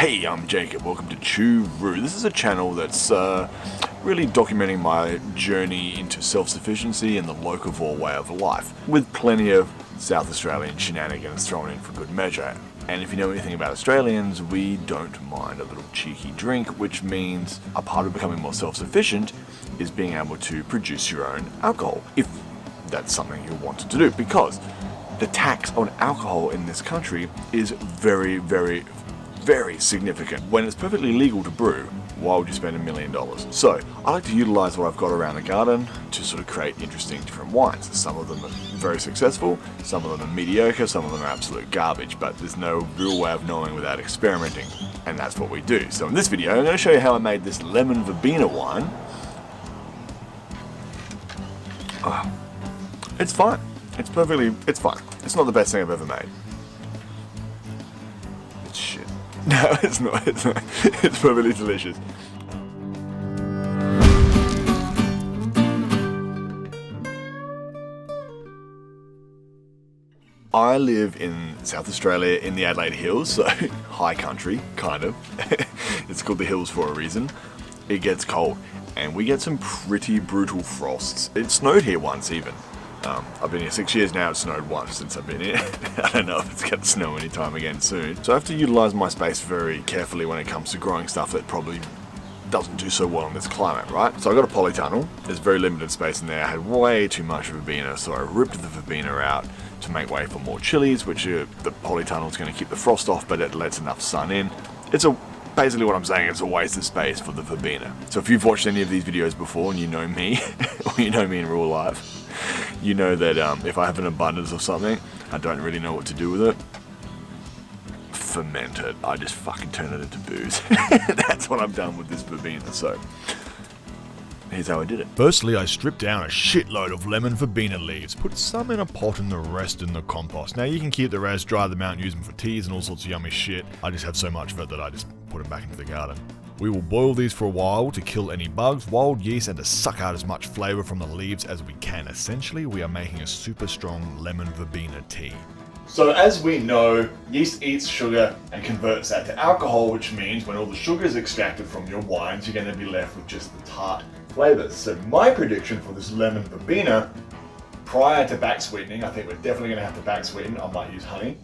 Hey, I'm Jacob, welcome to Choo. This is a channel that's really documenting my journey into self-sufficiency and the locavore way of life, with plenty of South Australian shenanigans thrown in for good measure. And if you know anything about Australians, we don't mind a little cheeky drink, which means a part of becoming more self-sufficient is being able to produce your own alcohol, if that's something you wanted to do, because the tax on alcohol in this country is very, very, very significant. When it's perfectly legal to brew, why would you spend $1 million? So I like to utilize what I've got around the garden to sort of create interesting different wines. Some of them are very successful, some of them are mediocre, some of them are absolute garbage, but there's no real way of knowing without experimenting, and that's what we do. So in this video, I'm going to show you how I made this lemon verbena wine. It's fine. It's fine. It's not the best thing I've ever made. It's shit. No, it's not. It's perfectly delicious. I live in South Australia in the Adelaide Hills, so high country, kind of. It's called the Hills for a reason. It gets cold, and we get some pretty brutal frosts. It snowed here once even. I've been here 6 years now, it snowed once since I've been here. I don't know if it's going to snow anytime again soon. So I have to utilise my space very carefully when it comes to growing stuff that probably doesn't do so well in this climate, right? So I got a polytunnel, there's very limited space in there. I had way too much verbena, so I ripped the verbena out to make way for more chilies, which the polytunnel is going to keep the frost off, but it lets enough sun in. Basically what I'm saying, it's a waste of space for the verbena. So if you've watched any of these videos before and you know me, or you know me in real life, you know that if I have an abundance of something, I don't really know what to do with it. Ferment it. I just fucking turn it into booze. That's what I've done with this verbena, so here's how I did it. Firstly, I stripped down a shitload of lemon verbena leaves, put some in a pot and the rest in the compost. Now you can keep the rest, dry them out and use them for teas and all sorts of yummy shit. I just have so much of it that I just put them back into the garden. We will boil these for a while to kill any bugs, wild yeast, and to suck out as much flavour from the leaves as we can. Essentially, we are making a super strong lemon verbena tea. So as we know, yeast eats sugar and converts that to alcohol, which means when all the sugar is extracted from your wines, you're going to be left with just the tart flavours. So my prediction for this lemon verbena, prior to back sweetening, I think we're definitely going to have to back sweeten. I might use honey.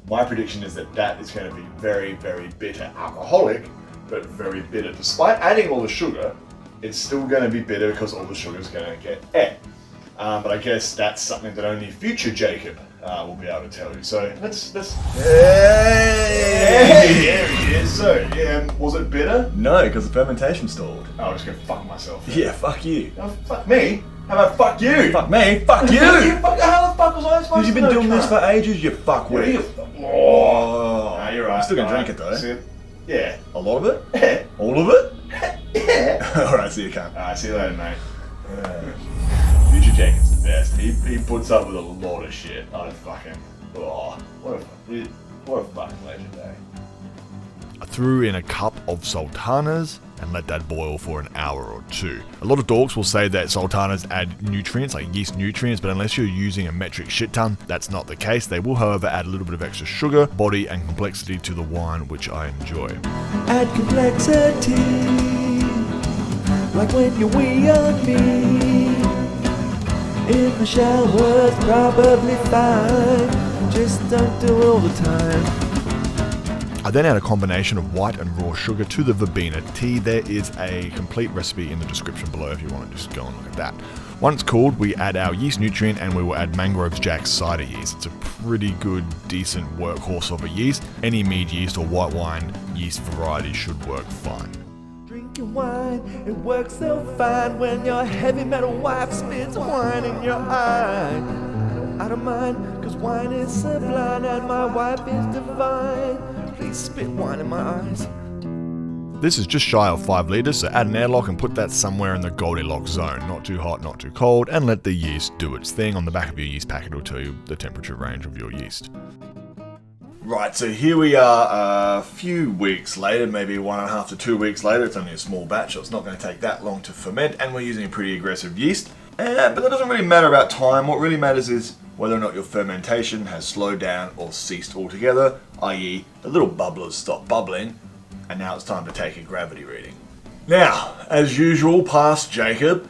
My prediction is that that is going to be very, very bitter, alcoholic, but very bitter. Despite adding all the sugar, it's still going to be bitter because all the sugar is going to get ate. But I guess that's something that only future Jacob will be able to tell you. So let's. Hey, there he is. So yeah, was it bitter? No, because the fermentation stalled. Oh, I'm just gonna fuck myself. Yeah, fuck you. Oh, fuck me? How about fuck you? Fuck me. Fuck you. How the fuck was I supposed to? Because you've been doing this for ages, you fuckwit. Oh, nah, you're right. I'm still gonna drink it though. Yeah. A lot of it? Yeah. All of it? Yeah. Alright, see you, cunt. Alright, see you later, mate. Future Jacob's the best. He puts up with a lot of shit. I fucking. Oh, what a fucking legend, eh? I threw in a cup of sultanas and let that boil for an hour or two. A lot of dorks will say that sultanas add nutrients, like yeast nutrients, but unless you're using a metric shit ton, that's not the case. They will, however, add a little bit of extra sugar, body, and complexity to the wine, which I enjoy. Add complexity, like when you wee on me. In the shower's probably fine, just don't do all the time. I then add a combination of white and raw sugar to the verbena tea. There is a complete recipe in the description below if you want to just go and look at that. Once cooled, we add our yeast nutrient and we will add Mangrove Jacks cider yeast. It's a pretty good, decent workhorse of a yeast. Any mead yeast or white wine yeast variety should work fine. Drinking wine, it works so fine when your heavy metal wife spits wine in your eye. I don't mind, cause wine is sublime and my wife is divine. Please spit wine in my eyes. This is just shy of 5 litres, so add an airlock and put that somewhere in the Goldilocks zone. Not too hot, not too cold, and let the yeast do its thing. On the back of your yeast packet will tell you the temperature range of your yeast. Right, so here we are a few weeks later, maybe 1.5 to 2 weeks later. It's only a small batch, so it's not going to take that long to ferment, and we're using a pretty aggressive yeast. But that doesn't really matter about time. What really matters is whether or not your fermentation has slowed down or ceased altogether, i.e. the little bubblers stop bubbling, and now it's time to take a gravity reading. Now, as usual, past Jacob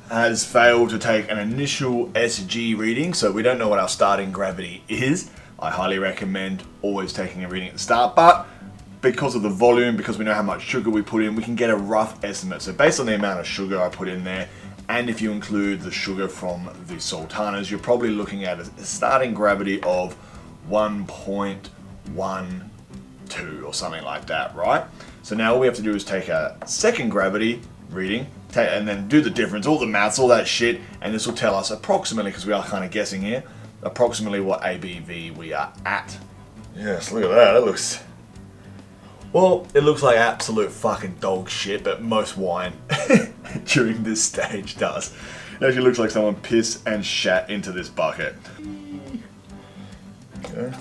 has failed to take an initial SG reading, so we don't know what our starting gravity is. I highly recommend always taking a reading at the start, but because of the volume, because we know how much sugar we put in, we can get a rough estimate. So based on the amount of sugar I put in there, and if you include the sugar from the Sultanas, you're probably looking at a starting gravity of 1.12 or something like that, right? So now all we have to do is take a second gravity reading, and then do the difference, all the maths, all that shit, and this will tell us approximately, because we are kind of guessing here, approximately what ABV we are at. Yes, look at that, it looks... Well, it looks like absolute fucking dog shit, but most wine during this stage does. It actually looks like someone pissed and shat into this bucket. Okay.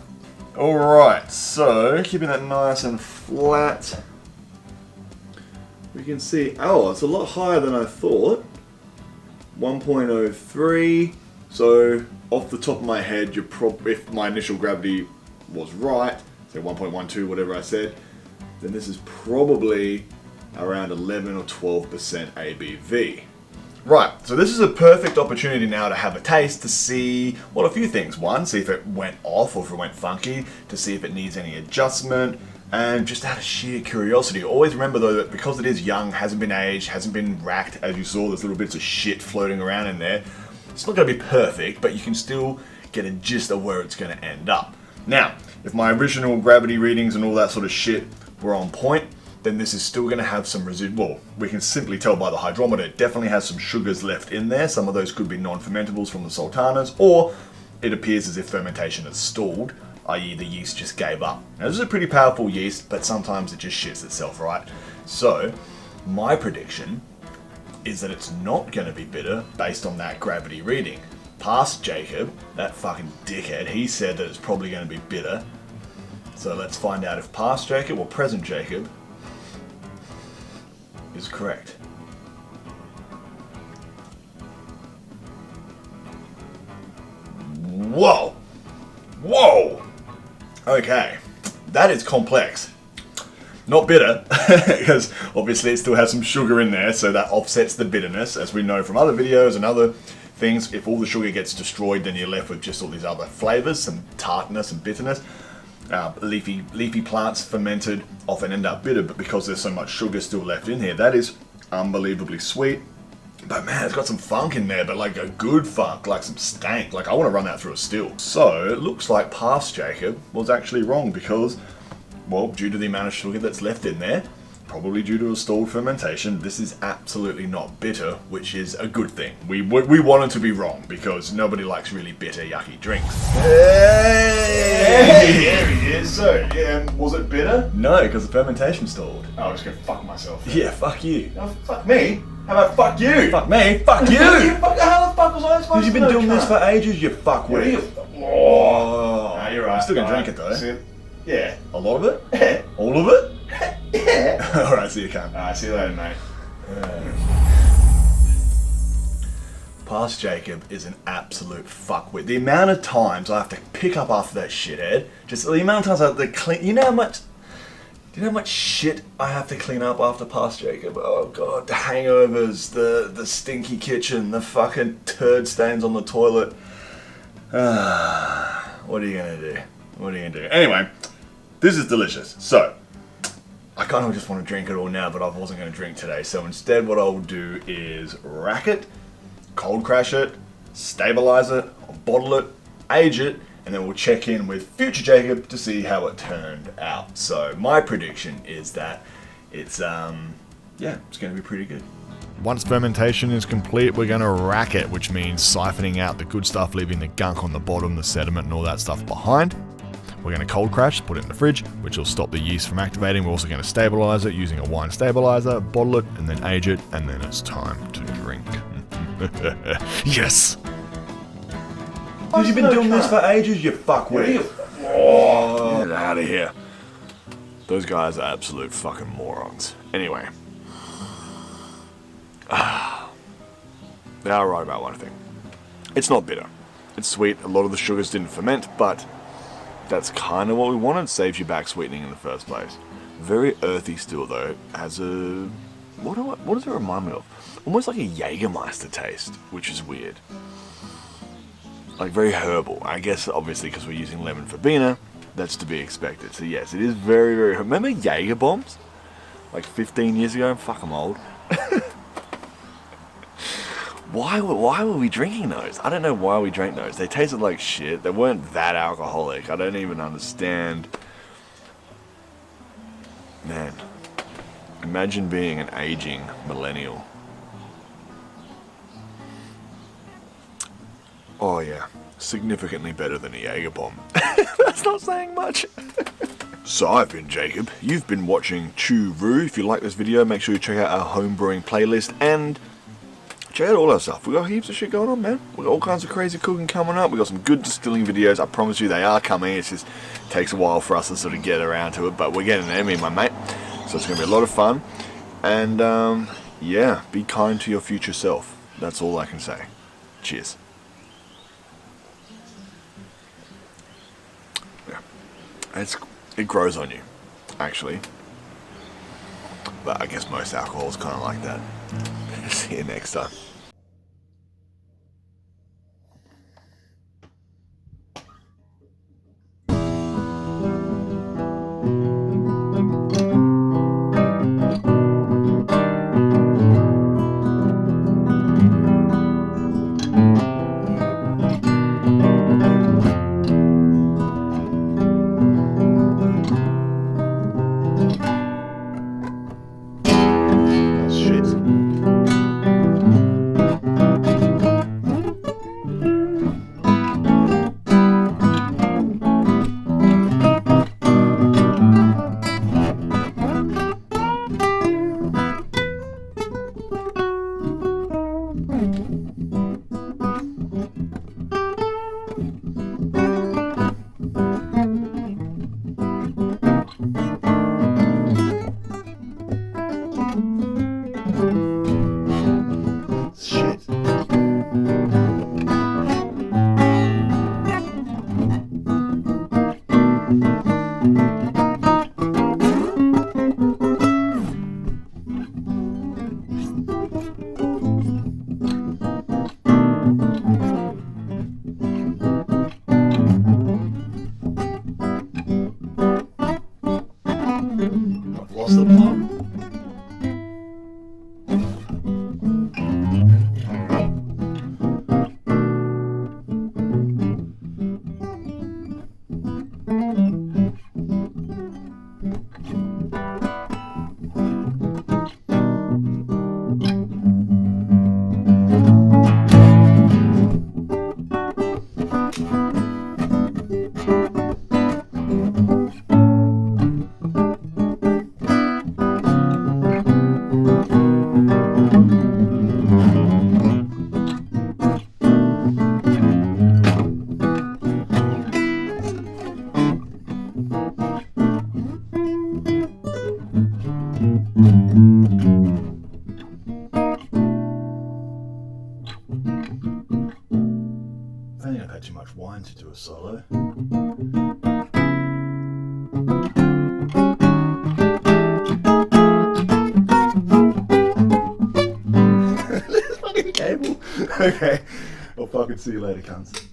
Alright, so keeping that nice and flat. We can see, oh, it's a lot higher than I thought. 1.03. So, off the top of my head, if my initial gravity was right, say 1.12, whatever I said, then this is probably around 11 or 12% ABV. Right, so this is a perfect opportunity now to have a taste to see, well, a few things. One, see if it went off or if it went funky, to see if it needs any adjustment, and just out of sheer curiosity. Always remember though that because it is young, hasn't been aged, hasn't been racked, as you saw, there's little bits of shit floating around in there. It's not going to be perfect, but you can still get a gist of where it's going to end up. Now, if my original gravity readings and all that sort of shit were on point, then this is still going to have some residual. We can simply tell by the hydrometer, it definitely has some sugars left in there. Some of those could be non-fermentables from the Sultanas, or it appears as if fermentation has stalled, i.e. the yeast just gave up. Now this is a pretty powerful yeast, but sometimes it just shits itself, right? So, my prediction is that it's not going to be bitter based on that gravity reading. Past Jacob, that fucking dickhead, he said that it's probably going to be bitter. So let's find out if past Jacob or present Jacob is correct. Whoa! Whoa! Okay, that is complex. Not bitter, because obviously it still has some sugar in there, so that offsets the bitterness, as we know from other videos and other things. If all the sugar gets destroyed, then you're left with just all these other flavors, some tartness and bitterness. Leafy plants fermented often end up bitter, but because there's so much sugar still left in here, that is unbelievably sweet. But man, it's got some funk in there, but like a good funk, like some stank. Like I want to run that through a still. So it looks like past Jacob was actually wrong because, well, due to the amount of sugar that's left in there, probably due to a stalled fermentation, this is absolutely not bitter, which is a good thing. We wanted to be wrong because nobody likes really bitter, yucky drinks. Hey, there he is. So, yeah, was it bitter? No, because the fermentation stalled. Oh, I'm just gonna fuck myself. Yeah, fuck you. Oh, fuck me? How about fuck you? Fuck me? Fuck you! How the fuck was I supposed to Because you've been doing this for ages, you fuckwit. Oh, nah, you're right. I'm still gonna drink it though. Yeah. A lot of it? Yeah. All of it? Yeah. Alright, see you, cunt. Alright, see you later, mate. Past Jacob is an absolute fuckwit. The amount of times I have to pick up after that shithead, just the amount of times I have to clean. You know how much shit I have to clean up after past Jacob? Oh god, the hangovers, the stinky kitchen, the fucking turd stains on the toilet. What are you gonna do? What are you gonna do? Anyway, this is delicious. So, I kind of just want to drink it all now, but I wasn't going to drink today. So instead what I'll do is rack it, cold crash it, stabilize it, I'll bottle it, age it, and then we'll check in with future Jacob to see how it turned out. So my prediction is that it's going to be pretty good. Once fermentation is complete, we're going to rack it, which means siphoning out the good stuff, leaving the gunk on the bottom, the sediment and all that stuff behind. We're going to cold crash, put it in the fridge, which will stop the yeast from activating. We're also going to stabilize it using a wine stabilizer, bottle it, and then age it, and then it's time to drink. Yes! Because you've been doing this for ages, you fuckwit. Oh, get out of here. Those guys are absolute fucking morons. Anyway. They are right about one thing. It's not bitter. It's sweet. A lot of the sugars didn't ferment, but that's kind of what we wanted. Saves you back sweetening in the first place. Very earthy still though. Has a what does it remind me of? Almost like a Jägermeister taste, which is weird. Like very herbal. I guess obviously because we're using lemon verbena, that's to be expected. So yes, it is very, very. Remember Jaeger bombs? Like 15 years ago? Fuck, I'm old. Why were we drinking those? I don't know why we drank those. They tasted like shit. They weren't that alcoholic. I don't even understand. Man, imagine being an aging millennial. Oh yeah, significantly better than a Jaeger bomb. That's not saying much. So I've been Jacob. You've been watching Choo. If you like this video, make sure you check out our home brewing playlist and check out all our stuff. We got heaps of shit going on, man. We got all kinds of crazy cooking coming up. We got some good distilling videos. I promise you they are coming. It just takes a while for us to sort of get around to it, but we're getting there, me and my mate. So it's going to be a lot of fun. And yeah, be kind to your future self. That's all I can say. Cheers. Yeah, it grows on you, actually. But I guess most alcohol is kind of like that. See you next time. I think I've had too much wine to do a solo. This fucking cable. Okay, I'll fucking see you later, cunts.